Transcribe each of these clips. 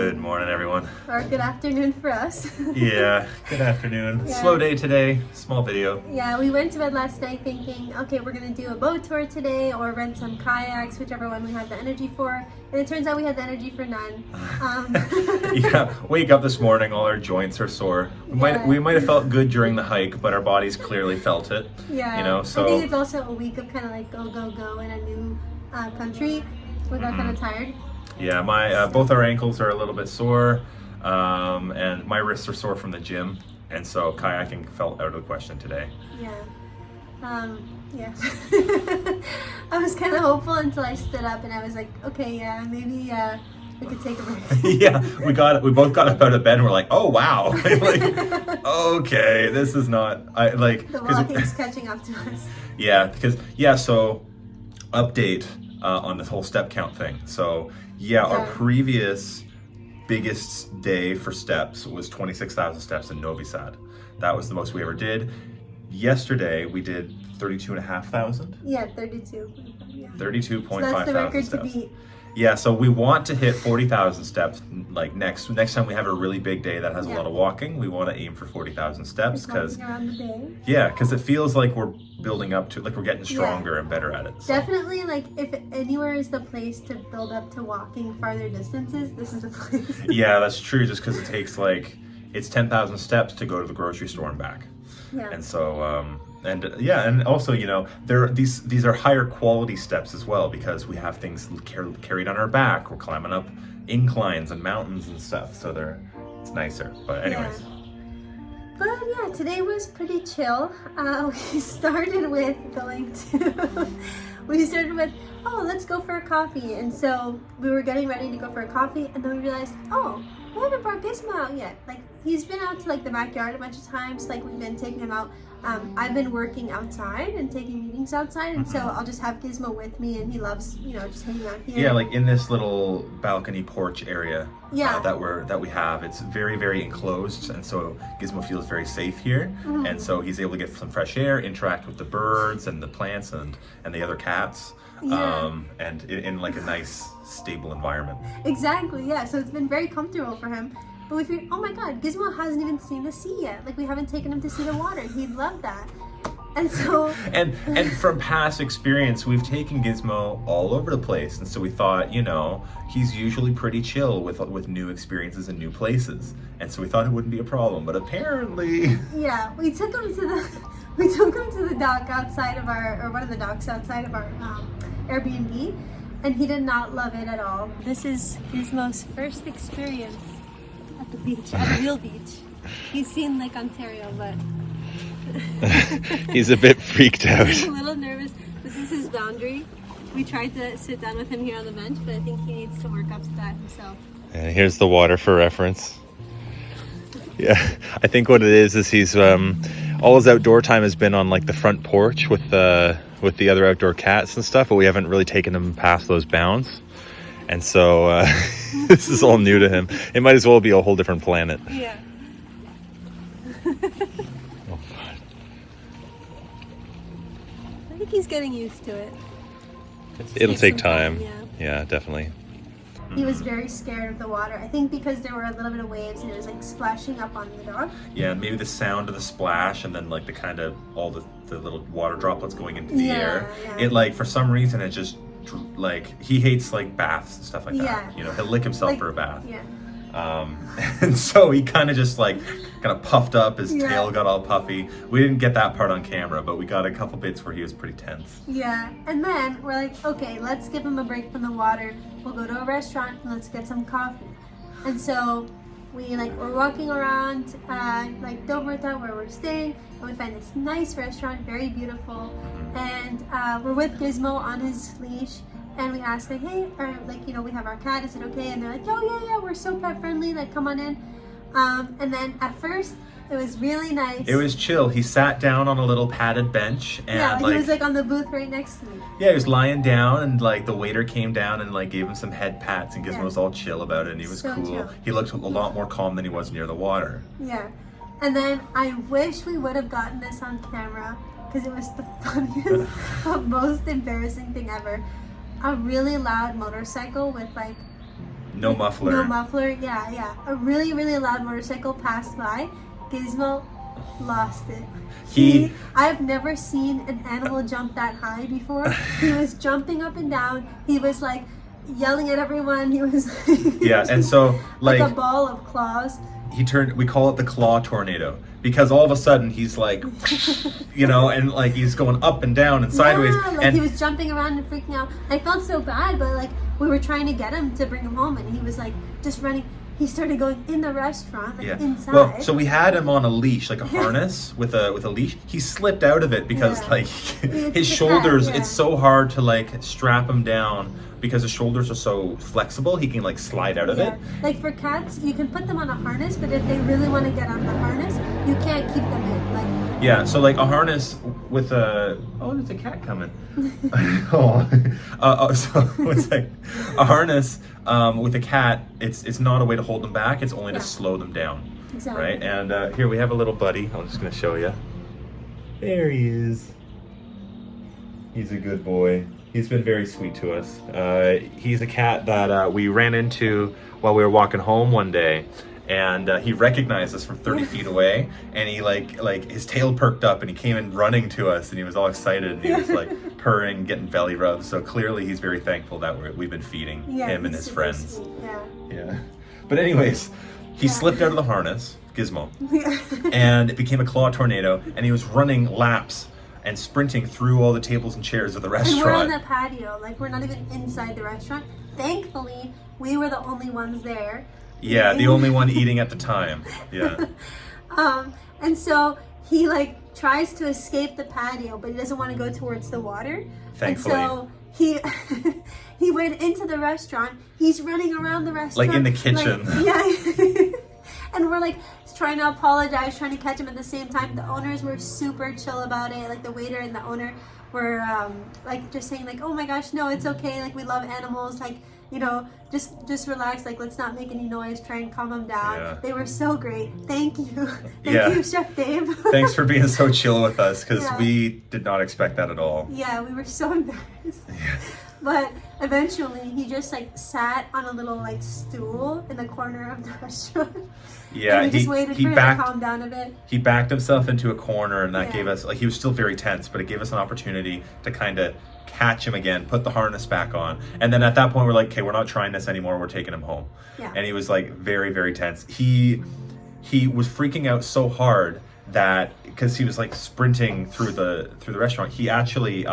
Good morning, everyone. Or good afternoon for us. Yeah, good afternoon. Yeah. Slow day today, small video. Yeah, we went to bed last night thinking, okay, we're going to do a boat tour today or rent some kayaks, whichever one we had the energy for. And it turns out we had the energy for none. Yeah, wake up this morning, all our joints are sore. We might have felt good during the hike, but our bodies clearly felt it. Yeah, you know. So I think it's also a week of kind of like go, go, go in a new country. We got kind of tired. Yeah, my both our ankles are a little bit sore, and my wrists are sore from the gym, and so kayaking felt out of the question today. Yeah. Yeah. I was kind of hopeful until I stood up and I was like, okay, yeah, maybe we could take a break. Yeah, we both got up out of bed and we're like, oh wow, like, okay, this is not the walking's catching up to us. Yeah, because so update on this whole step count thing. So our previous biggest day for steps was 26,000 steps in Novi Sad. That was the most we ever did. Yesterday we did 32,500. Yeah, 32. Yeah. 32.5 so that's the record steps. to beat. Yeah, so we want to hit 40,000 steps. Like next time we have a really big day that has a lot of walking, we want to aim for 40,000 steps because it feels like we're building up to, like we're getting stronger and better at it. So. Definitely, like if anywhere is the place to build up to walking farther distances, this is the place. Yeah, that's true. Just because it takes it's 10,000 steps to go to the grocery store and back. Yeah. And so and also these are higher quality steps as well because we have things carried on our back. We're climbing up inclines and mountains and stuff, so it's nicer. But anyways. Yeah. But yeah, today was pretty chill. We started with let's go for a coffee. And so we were getting ready to go for a coffee, and then we realized, we haven't brought Gizmo out yet. Like, he's been out to the backyard a bunch of times. Like, we've been taking him out. I've been working outside and taking meetings outside, and so I'll just have Gizmo with me, and he loves, just hanging out here. Yeah, like in this little balcony porch area that we have. It's very, very enclosed, and so Gizmo feels very safe here, and so he's able to get some fresh air, interact with the birds and the plants and the other cats, and in like a nice, stable environment. Exactly, yeah. So it's been very comfortable for him. But we figured, oh my God, Gizmo hasn't even seen the sea yet. Like, we haven't taken him to see the water. He'd love that. And so... and from past experience, we've taken Gizmo all over the place. And so we thought, he's usually pretty chill with new experiences and new places. And so we thought it wouldn't be a problem. But apparently... Yeah, we took him to the dock outside of one of the docks outside of our Airbnb. And he did not love it at all. This is Gizmo's first experience at the beach, at a real beach. He's seen Lake Ontario, but... He's a bit freaked out. He's a little nervous. This is his boundary. We tried to sit down with him here on the bench, but I think he needs to work up to that himself. And here's the water for reference. Yeah, I think what it is he's all his outdoor time has been on the front porch with the other outdoor cats and stuff, but we haven't really taken him past those bounds. And so this is all new to him. It might as well be a whole different planet. Yeah. I think he's getting used to it. It'll take time. Yeah, definitely. He was very scared of the water. I think because there were a little bit of waves and it was splashing up on the dock. Yeah, and maybe the sound of the splash and then the kind of all the little water droplets going into the air. Yeah. It for some reason it just he hates baths and stuff like that. He'll lick himself for a bath. Yeah. And so he kind of just kind of puffed up, his tail got all puffy. We didn't get that part on camera, but we got a couple bits where he was pretty tense. Yeah, and then we're like, okay, let's give him a break from the water. We'll go to a restaurant and let's get some coffee. And so we're walking around Doverta where we're staying, and we find this nice restaurant, very beautiful, and we're with Gizmo on his leash. And we asked, hey, we have our cat, is it okay? And they're like, oh, yeah, we're so pet friendly, come on in. And then at first, it was really nice. It was chill. He sat down on a little padded bench. And he was on the booth right next to me. Yeah, he was lying down, and the waiter came down and gave him some head pats, and Gizmo was all chill about it, and he was so cool. Chill. He looked a lot more calm than he was near the water. Yeah. And then I wish we would have gotten this on camera, because it was the funniest, most embarrassing thing ever. A really loud motorcycle with No muffler. No muffler, yeah. A really, really loud motorcycle passed by. Gizmo lost it. I've never seen an animal jump that high before. He was jumping up and down. He was like yelling at everyone. He was yeah, and so like a ball of claws. We call it the claw tornado, because all of a sudden he's like, you know, and like he's going up and down and sideways. Yeah, like and he was jumping around and freaking out. I felt so bad, but like we were trying to get him to bring him home, and he was like just running. He started going in the restaurant, like inside. Well, so we had him on a leash, like a harness with a leash. He slipped out of it because like his shoulders. It's so hard to like strap him down because his shoulders are so flexible. He can like slide out of it. Like for cats, you can put them on a harness, but if they really want to get on the harness, you can't keep them in. Like so like a harness with a there's a cat coming. So it's like a harness with a cat. It's not a way to hold them back. It's only to slow them down. Exactly. Right. And here we have a little buddy. I'm just gonna show you. There he is. He's a good boy. He's been very sweet to us. He's a cat that we ran into while we were walking home one day, and he recognized us from 30 feet away, and he like his tail perked up, and he came in running to us, and he was all excited, and he was like purring, getting belly rubs. So clearly he's very thankful that we've been feeding him and his friends. Sweet. Yeah. But anyways, he slipped out of the harness, Gizmo, and it became a claw tornado, and he was running laps and sprinting through all the tables and chairs of the restaurant. And we're on the patio, like we're not even inside the restaurant. Thankfully, we were the only ones there. Yeah, the only one eating at the time. Yeah. And so he like tries to escape the patio, but he doesn't want to go towards the water. Thankfully. And so he went into the restaurant. He's running around the restaurant. Like in the kitchen. Like, and we're like trying to apologize, trying to catch him at the same time. The owners were super chill about it. Like the waiter and the owner were like just saying like, oh my gosh, no, it's okay. Like we love animals. Like, you know, just relax. Like let's not make any noise. Try and calm him down. Yeah. They were so great. Thank you. Thank you, Chef Dave. Thanks for being so chill with us, because we did not expect that at all. Yeah, we were so embarrassed. But eventually he just like sat on a little like stool in the corner of the restaurant. Yeah, and we just waited for him to calm down a bit. He backed himself into a corner, and that gave us, like, he was still very tense, but it gave us an opportunity to kind of catch him again, put the harness back on. And then at that point we're like, okay, we're not trying this anymore, we're taking him home. Yeah. And he was like very, very tense. He was freaking out so hard that, because he was like sprinting through the restaurant, he actually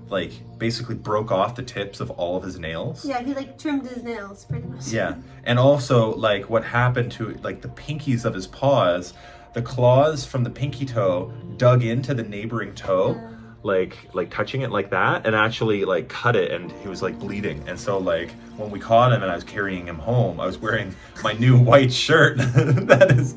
like basically broke off the tips of all of his nails. Yeah, he like trimmed his nails pretty much. Yeah. And also like what happened to like the pinkies of his paws, the claws from the pinky toe dug into the neighboring toe, like touching it like that, and actually like cut it, and he was like bleeding. And so like when we caught him and I was carrying him home, I was wearing my new white shirt. That is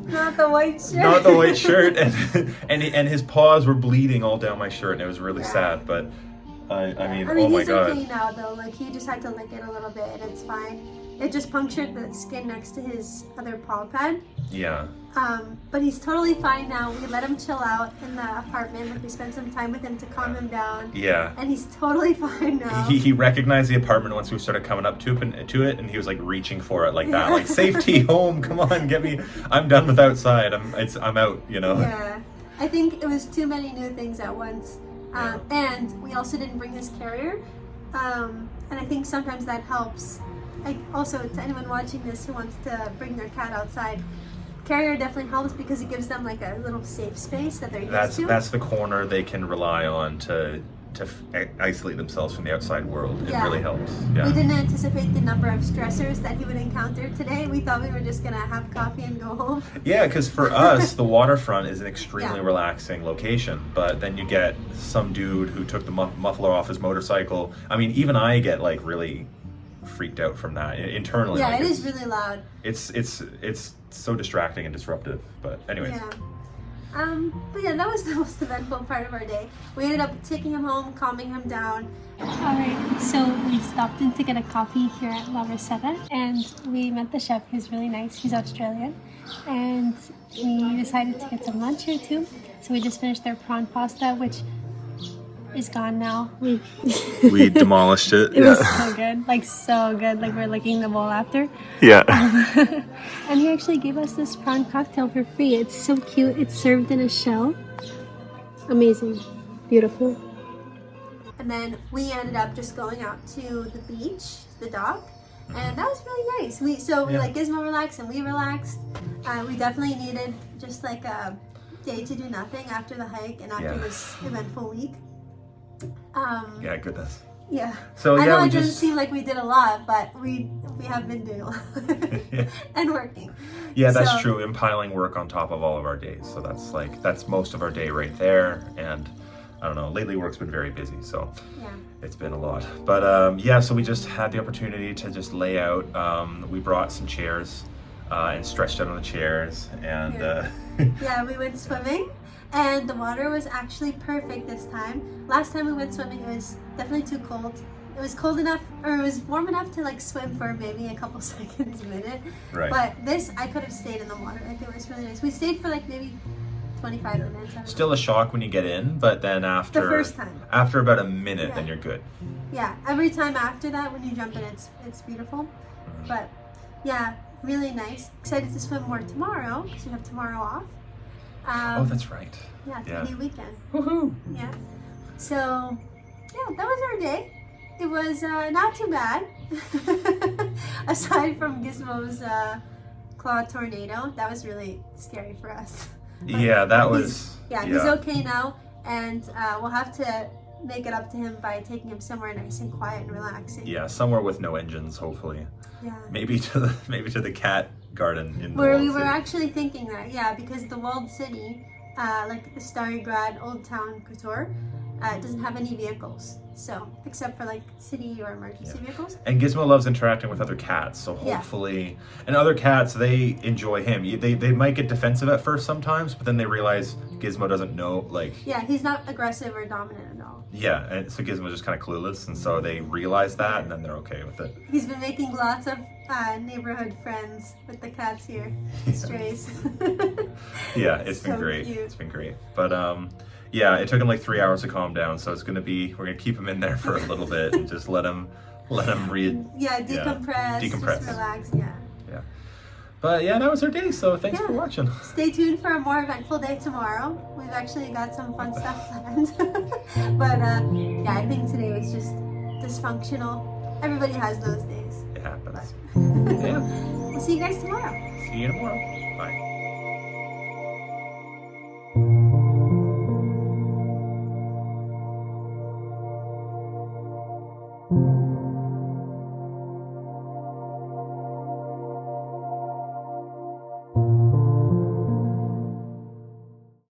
not the white shirt. Not the white shirt, and his paws were bleeding all down my shirt, and it was really sad. But I mean, oh my God. He's okay now though. Like he just had to lick it a little bit, and it's fine. It just punctured the skin next to his other paw pad. Yeah. But he's totally fine now. We let him chill out in the apartment. Like we spent some time with him to calm him down. Yeah. And he's totally fine now. He recognized the apartment once we started coming up to it, and he was like reaching for it like that, like safety, home, come on, get me. I'm done with outside. I'm out, you know. Yeah. I think it was too many new things at once. And we also didn't bring his carrier. And I think sometimes that helps. Like also to anyone watching this who wants to bring their cat outside, carrier definitely helps because it gives them like a little safe space that they're used to. That's the corner they can rely on to isolate themselves from the outside world. It really helps. Yeah. We didn't anticipate the number of stressors that he would encounter today. We thought we were just gonna have coffee and go home. Yeah, because for us, the waterfront is an extremely relaxing location. But then you get some dude who took the muffler off his motorcycle. I mean, even I get like really freaked out from that internally. Yeah, like, it is really loud. It's so distracting and disruptive. But anyways. Yeah. But yeah, that was the most eventful part of our day. We ended up taking him home, calming him down. Alright, so we stopped in to get a coffee here at La Rosetta, and we met the chef. He's really nice. He's Australian. And we decided to get some lunch here too. So we just finished their prawn pasta, which is gone now. We demolished it. It was so good. Like, so good. Like, we're licking the bowl after. Yeah. And he actually gave us this prawn cocktail for free. It's so cute. It's served in a shell. Amazing. Beautiful. And then we ended up just going out to the beach, the dock, and that was really nice. We like Gizmo relaxed and we relaxed. We definitely needed just like a day to do nothing after the hike and after this eventful week. Yeah, goodness. Yeah. So I know it doesn't seem like we did a lot, but we have been doing a lot and working. Yeah, that's true. Impiling work on top of all of our days. So that's most of our day right there. And I don't know, lately work's been very busy, so it's been a lot. But so we just had the opportunity to just lay out. We brought some chairs and stretched out on the chairs. And we went swimming. And the water was actually perfect this time. Last time we went swimming, it was definitely too cold. It was cold enough, or it was warm enough to like swim for maybe a couple seconds, a minute. Right. But this, I could have stayed in the water. Like, it was really nice. We stayed for like maybe 25 minutes. Still a shock when you get in, but then after the first time, after about a minute, then you're good. Yeah, every time after that, when you jump in, it's beautiful. But yeah, really nice. Excited to swim more tomorrow because we have tomorrow off. Oh, that's right. Yeah, it's a new weekend. Woohoo! Yeah. So, yeah, that was our day. It was not too bad. Aside from Gizmo's claw tornado, that was really scary for us. Yeah, that was... He's okay now, and we'll have to make it up to him by taking him somewhere nice and quiet and relaxing. Yeah, somewhere with no engines, hopefully. Yeah. Maybe to the cat garden in where the we were actually thinking that, because the walled city, like the Starry Grad Old Town Couture, doesn't have any vehicles. So, except for like city or emergency vehicles. And Gizmo loves interacting with other cats, so hopefully... And other cats, they enjoy him. They might get defensive at first sometimes, but then they realize Gizmo doesn't know, like... Yeah, he's not aggressive or dominant at all. Yeah, and so Gizmo's just kind of clueless, and so they realize that, and then they're okay with it. He's been making lots of neighborhood friends with the cats here, strays. Yeah, it's been great. Cute. It's been great. But it took him like 3 hours to calm down, so we're gonna keep him in there for a little bit and just let him read. Yeah, decompress. Just relax. Yeah. Yeah. But yeah, that was our day, so thanks for watching. Stay tuned for a more eventful day tomorrow. We've actually got some fun stuff planned. But I think today was just dysfunctional. Everybody has those days. It happens. We'll see you guys tomorrow. See you tomorrow. Bye. Thank you.